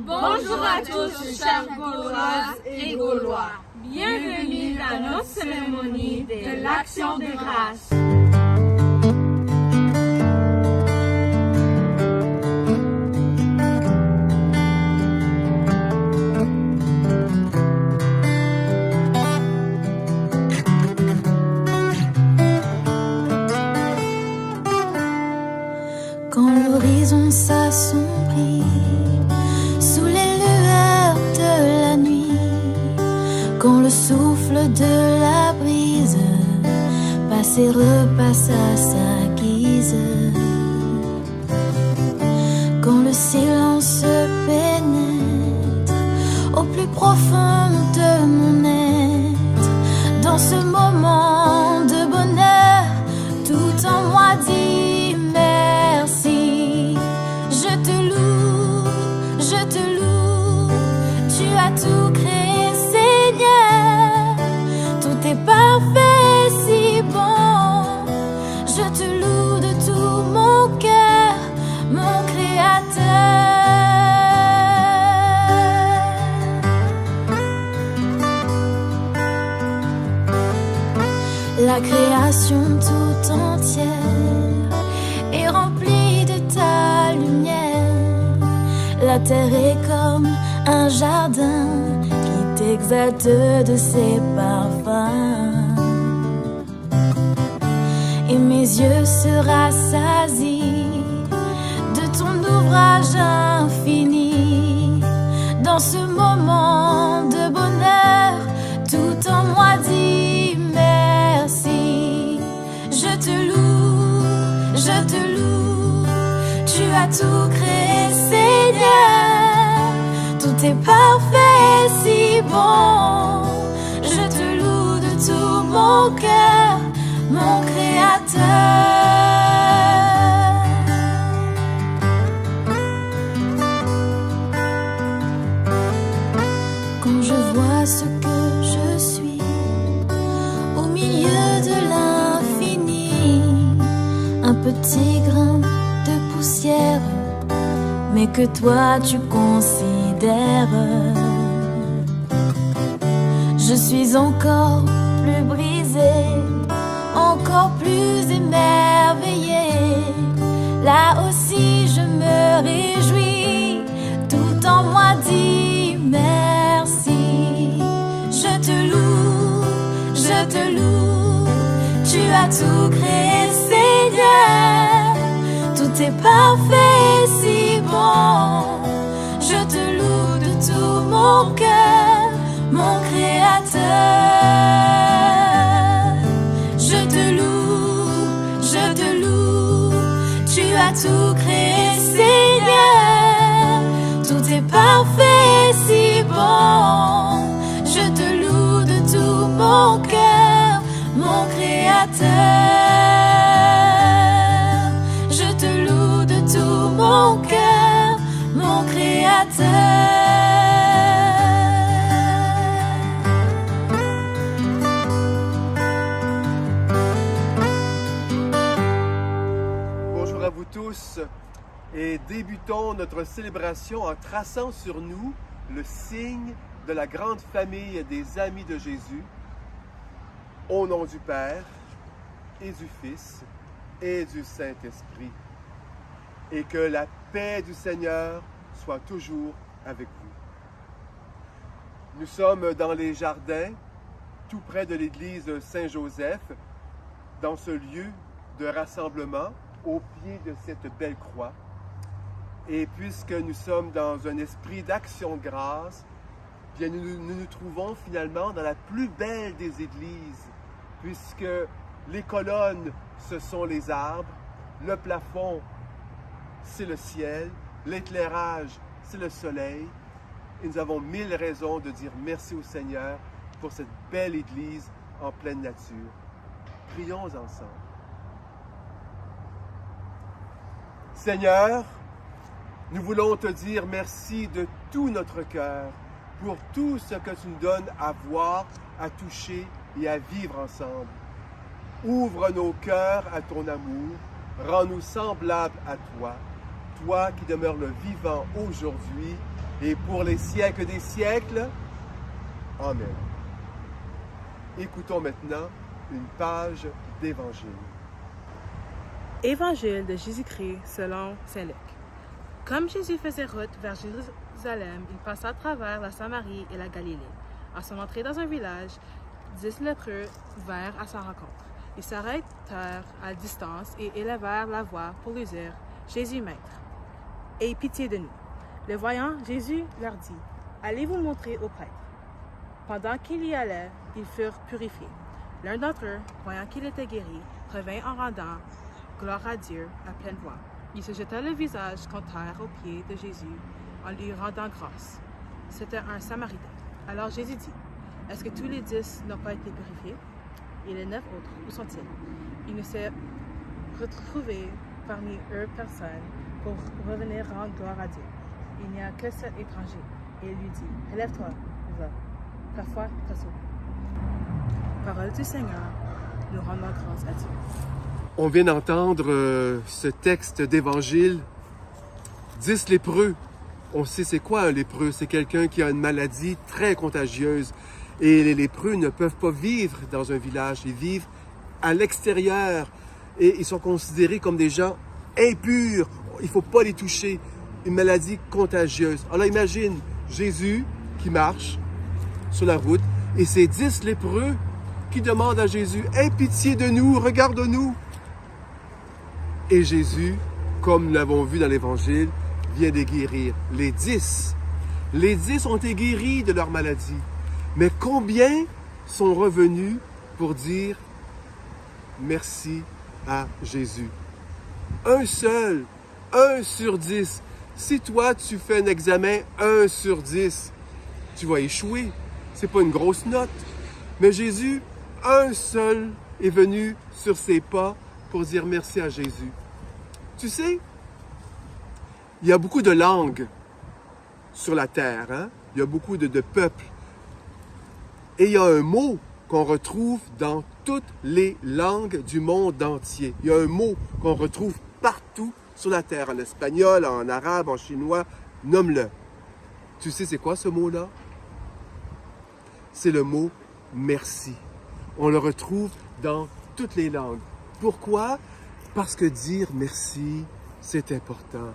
Bonjour à tous, chers Gauloises et Gaulois. Bienvenue dans notre cérémonie de l'Action de grâce. Quand l'horizon s'assombrit sous les lueurs de la nuit, quand le souffle de la brise passe et repasse à sa guise, quand le silence pénètre au plus profond de mon être, dans ce moment de bonheur, tout en moi dit merci. Je te loue, tu as tout créé, Seigneur, tout est parfait, si bon. Je te loue de tout mon cœur, mon Créateur. La création tout entière est remplie de ta lumière. La terre est comme un jardin qui t'exalte de ses parfums. Et mes yeux se rassasient de ton ouvrage infini. Dans ce moment de bonheur, tout en moi dit merci. Je te loue, tu as tout créé, Seigneur, tout est parfait, si bon. Je te loue de tout mon cœur, mon Créateur. Quand je vois ce que je suis au milieu de l'infini, un petit grain de poussière, mais que toi tu considères. Je suis encore plus brisée, encore plus émerveillée. Là aussi je me réjouis, tout en moi dit merci. Je te loue, tu as tout créé, Seigneur, tout est parfait, si bon. Je te loue de tout mon cœur, mon Créateur. Je te loue, tu as tout créé, Seigneur, tout est parfait, si bon. Je te loue de tout mon cœur, mon Créateur. Je te loue de tout mon cœur, mon Créateur. Bonjour à vous tous et débutons notre célébration en traçant sur nous le signe de la grande famille des amis de Jésus, au nom du Père et du Fils et du Saint-Esprit. Et que la paix du Seigneur soit toujours avec vous. Nous sommes dans les jardins, tout près de l'église Saint-Joseph, dans ce lieu de rassemblement, au pied de cette belle croix. Et puisque nous sommes dans un esprit d'action de grâce, bien nous nous trouvons finalement dans la plus belle des églises, puisque les colonnes, ce sont les arbres, le plafond, c'est le ciel, l'éclairage, c'est le soleil. Et nous avons 1000 raisons de dire merci au Seigneur pour cette belle église en pleine nature. Prions ensemble. Seigneur, nous voulons te dire merci de tout notre cœur pour tout ce que tu nous donnes à voir, à toucher et à vivre ensemble. Ouvre nos cœurs à ton amour, rends-nous semblables à toi. toi qui demeures le vivant aujourd'hui et pour les siècles des siècles. Amen. Écoutons maintenant une page d'Évangile. Évangile de Jésus-Christ selon Saint Luc. Comme Jésus faisait route vers Jérusalem, il passa à travers la Samarie et la Galilée. À son entrée dans un village, 10 lépreux vinrent à sa rencontre. Ils s'arrêtèrent à distance et élevèrent la voix pour lui dire « Jésus, Maître, aie pitié de nous. » Le voyant, Jésus leur dit « Allez vous montrer au prêtre. » Pendant qu'ils y allaient, ils furent purifiés. L'un d'entre eux, voyant qu'il était guéri, revint en rendant gloire à Dieu à pleine voix. Il se jeta le visage contre terre aux pieds de Jésus en lui rendant grâce. C'était un Samaritain. Alors Jésus dit, « Est-ce que tous les 10 n'ont pas été purifiés? Et les 9 autres, où sont-ils? » Il ne s'est retrouvé parmi eux personne pour revenir rendre gloire à Dieu. Il n'y a que cet étranger. Et il lui dit, « Élève-toi, va, ta foi t'a sauvé. » Parole du Seigneur, nous rendons grâce à Dieu. On vient d'entendre ce texte d'Évangile. 10 lépreux. On sait c'est quoi un lépreux? C'est quelqu'un qui a une maladie très contagieuse. Et les lépreux ne peuvent pas vivre dans un village. Ils vivent à l'extérieur. Et ils sont considérés comme des gens impurs. Il ne faut pas les toucher. Une maladie contagieuse. Alors imagine Jésus qui marche sur la route et ces 10 lépreux qui demandent à Jésus « Aie pitié de nous, regarde-nous » Et Jésus, comme nous l'avons vu dans l'Évangile, vient de guérir les 10. Les 10 ont été guéris de leur maladie. Mais combien sont revenus pour dire merci à Jésus? Un seul, 1 sur 10. Si toi, tu fais un examen 1 sur 10, tu vas échouer. C'est pas une grosse note. Mais Jésus, un seul est venu sur ses pas pour dire merci à Jésus. Tu sais, il y a beaucoup de langues sur la terre, hein? Il y a beaucoup de peuples. Et il y a un mot qu'on retrouve dans toutes les langues du monde entier. Il y a un mot qu'on retrouve partout sur la terre, en espagnol, en arabe, en chinois, nomme-le. Tu sais c'est quoi ce mot-là? C'est le mot « merci ». On le retrouve dans toutes les langues. Pourquoi? Parce que dire merci, c'est important.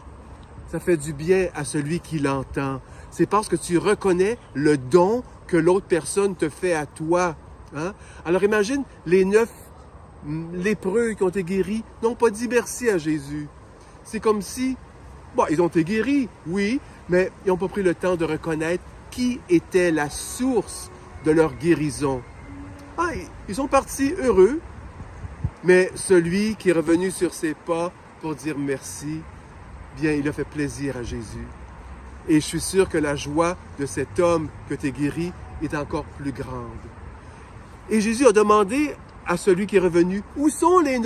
Ça fait du bien à celui qui l'entend. C'est parce que tu reconnais le don que l'autre personne te fait à toi. Hein? Alors imagine, les 9 lépreux qui ont été guéris n'ont pas dit merci à Jésus. C'est comme si, bon, ils ont été guéris, oui, mais ils n'ont pas pris le temps de reconnaître qui était la source de leur guérison. Ah, ils sont partis heureux, mais celui qui est revenu sur ses pas pour dire merci, bien, il a fait plaisir à Jésus. Et je suis sûr que la joie de cet homme que tu es guéri est encore plus grande. Et Jésus a demandé à celui qui est revenu, où sont les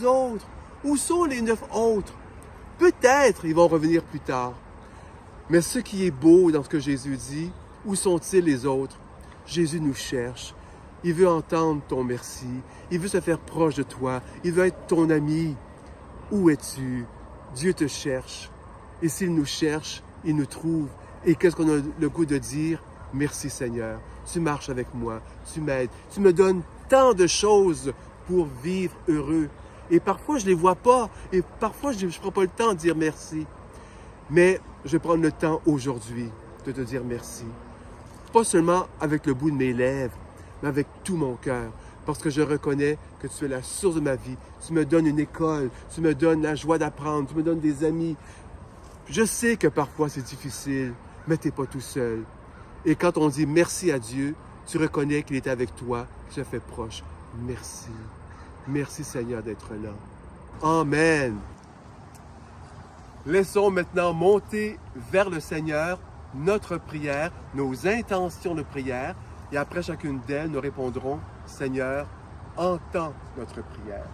autres? Où sont les 9 autres? Peut-être ils vont revenir plus tard. Mais ce qui est beau dans ce que Jésus dit, où sont-ils les autres? Jésus nous cherche. Il veut entendre ton merci. Il veut se faire proche de toi. Il veut être ton ami. Où es-tu? Dieu te cherche. Et s'il nous cherche, il nous trouve. Et qu'est-ce qu'on a le goût de dire? Merci Seigneur. Tu marches avec moi. Tu m'aides. Tu me donnes tant de choses pour vivre heureux. Et parfois, je ne les vois pas. Et parfois, je ne prends pas le temps de dire merci. Mais je vais prendre le temps aujourd'hui de te dire merci. Pas seulement avec le bout de mes lèvres, mais avec tout mon cœur. Parce que je reconnais que tu es la source de ma vie. Tu me donnes une école. Tu me donnes la joie d'apprendre. Tu me donnes des amis. Je sais que parfois c'est difficile, mais tu n'es pas tout seul. Et quand on dit merci à Dieu, tu reconnais qu'il est avec toi, qu'il se fait proche. Merci. Merci Seigneur d'être là. Amen. Laissons maintenant monter vers le Seigneur notre prière, nos intentions de prière. Et après chacune d'elles, nous répondrons, Seigneur, entends notre prière.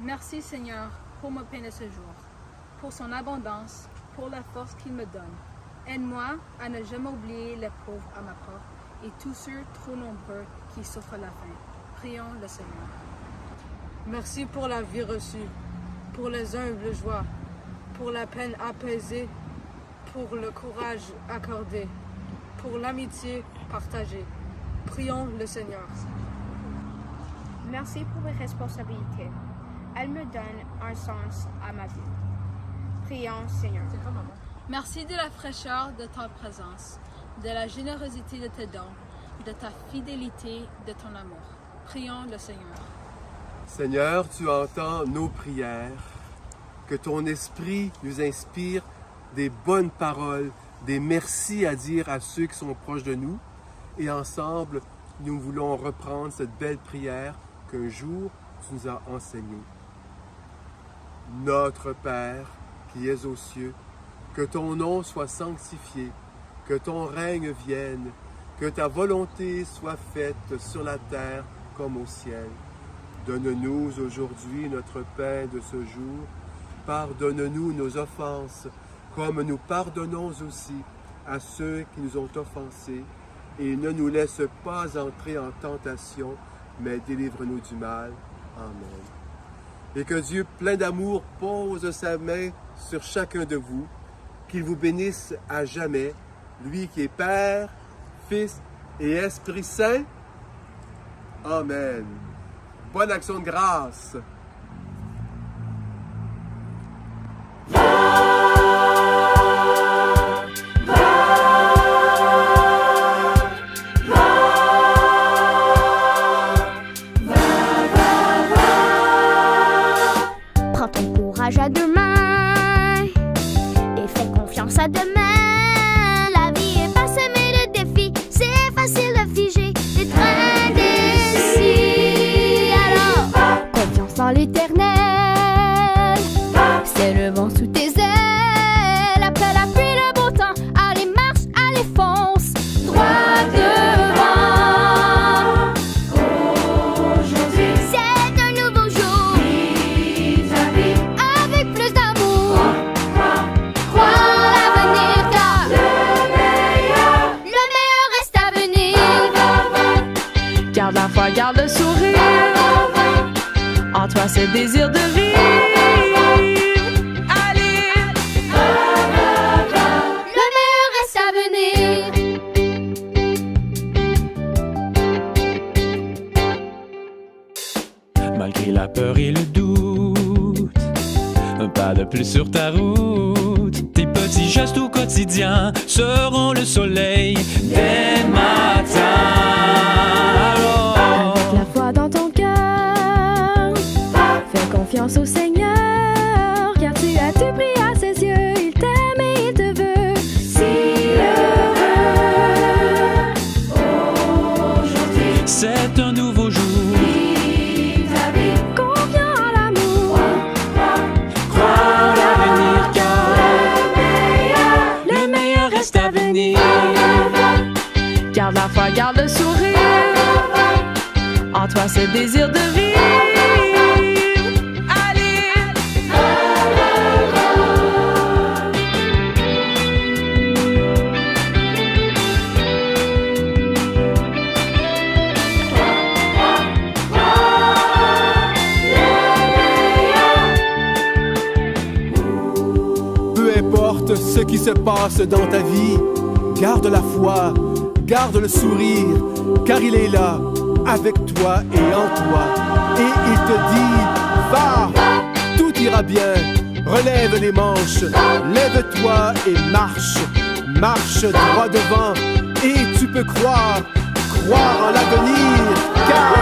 Merci Seigneur pour mon pain de ce jour, pour son abondance, pour la force qu'il me donne. Aide-moi à ne jamais oublier les pauvres à ma porte et tous ceux trop nombreux qui souffrent la faim. Prions le Seigneur. Merci pour la vie reçue, pour les humbles joies, pour la peine apaisée, pour le courage accordé, pour l'amitié partagée. Prions le Seigneur. Merci pour mes responsabilités. Elles me donnent un sens à ma vie. Prions, Seigneur. Merci de la fraîcheur de ta présence, de la générosité de tes dons, de ta fidélité, de ton amour. Prions le Seigneur. Seigneur, tu entends nos prières. Que ton esprit nous inspire des bonnes paroles, des merci à dire à ceux qui sont proches de nous. Et ensemble, nous voulons reprendre cette belle prière qu'un jour tu nous as enseignée. Notre Père, qui es aux cieux, que ton nom soit sanctifié, que ton règne vienne, que ta volonté soit faite sur la terre comme au ciel. Donne-nous aujourd'hui notre pain de ce jour. Pardonne-nous nos offenses, comme nous pardonnons aussi à ceux qui nous ont offensés. Et ne nous laisse pas entrer en tentation, mais délivre-nous du mal. Amen. Et que Dieu, plein d'amour, pose sa main sur chacun de vous, qu'il vous bénisse à jamais, lui qui est Père, Fils et Esprit Saint. Amen. Bonne action de grâce. Prends ton courage à deux mains et fais confiance à demain. La vie est parsemée de défis, c'est facile de figer les trains d'ici. Alors, confiance dans l'éternel, c'est le vent sous tes ailes. Après la pluie, le beau temps, allez marche, allez fonce, droit devant. Aujourd'hui, c'est un nouveau jour. Vis ta vie avec plus d'amour. Crois en l'avenir, car le meilleur reste à venir. Garde la foi, garde le sourire. En toi, ce désir de vivre. Allez, Le meilleur reste à venir. Malgré la peur et le doute, un pas de plus sur ta route. Tes petits gestes au quotidien seront le soleil dès le matin. Alors, Avec la foi dans ton cœur, fais confiance au Seigneur, car tu as tout pris à ses yeux. Il t'aime et il te veut si heureux. Aujourd'hui, c'est un nouveau jour. confiant en l'amour, Crois en l'avenir, car le meilleur reste à venir. garde la foi, garde le sourire. En toi, ce désir de vivre. Allez, Peu importe ce qui se passe dans ta vie, garde la foi, garde le sourire, car il est là, avec toi et en toi. Et il te dit, va, tout ira bien, relève les manches, lève-toi et marche, marche droit devant, et tu peux croire en l'avenir, car